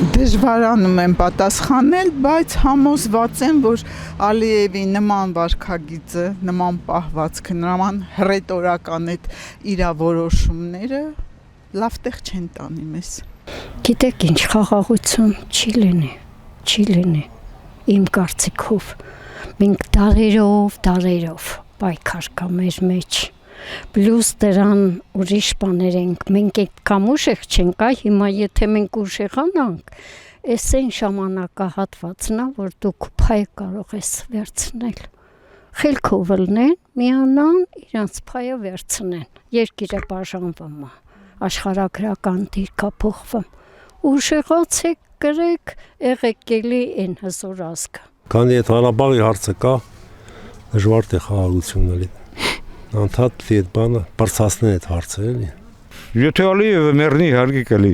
Դժվարանում եմ պատասխանել, բայց համոզված եմ, որ Ալիևի նման վարքագիծը, նման պահվածքը, նման հռետորական այդ իրավորոշումները լավ տեղ չեն տանի մեզ։ Գիտեք ինչ, խաղաղություն չի լինի, իմ կարծիքով։ Մենք դարերով պայքար կա մեր մեջ։ Պլյուս դրան ուրիշ բաներ ենք, մենք այդ կամ ուշեղ չենք, հիմա եթե մենք ուշեղանանք, այս այն ժամանակահատվածն է, որ դուք փայ կարող ես վերցնել։ Խելքով լնեն, միանան, իրանց փայը վերցնեն, երկիրը բաժանվում է, աշխարհագրական դիրքա փոխվում, ուշեղացեք, գրեք, եղեք էլի այն հզոր ազգը։ Քանի այդ Ղարաբաղի հարցը կա, դժվար է խաղաղությունն լինի։ Անդադ այդ բանը բարձրացնեն այդ հարցը էլի։ Եթե Ալիևը մեռնի հարգի կլի։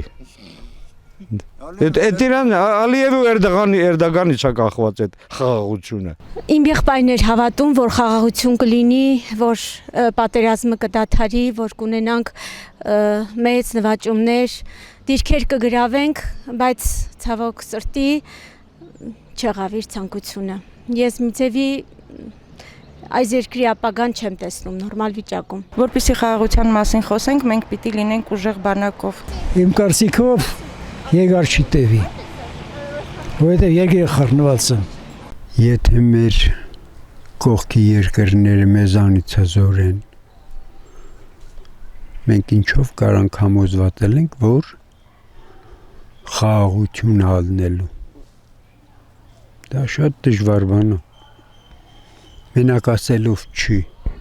Այդ իրան Ալիևը Էրդողանի չա կախված այդ խաղաղությունը։ Իմ եղբայրներ հավատում, որ խաղաղություն կլինի, որ պատերազմը կդադարի, որ կունենանք մեծ նվաճումներ, դիրքեր կգրավենք, բայց ցավոք սրտի չեղավ իր ցանկությունը։ Ես մի ձևի այս երկրի ապագան չեմ տեսնում նորմալ վիճակում։ Որպեսզի խաղաղության մասին խոսենք, մենք պիտի լինենք ուժեղ բանակով։ Իմ կարծիքով երկար չի տևի, որովհետև երկիրը խառնված է։ Եթե մեր կողքի երկրները մեզանից հզոր են, մենք ինչով կարանք համոզված ենք, որ խաղաղություն ալնելու։ Դա շատ դժվար բան է։ Մենակ ասելով չի։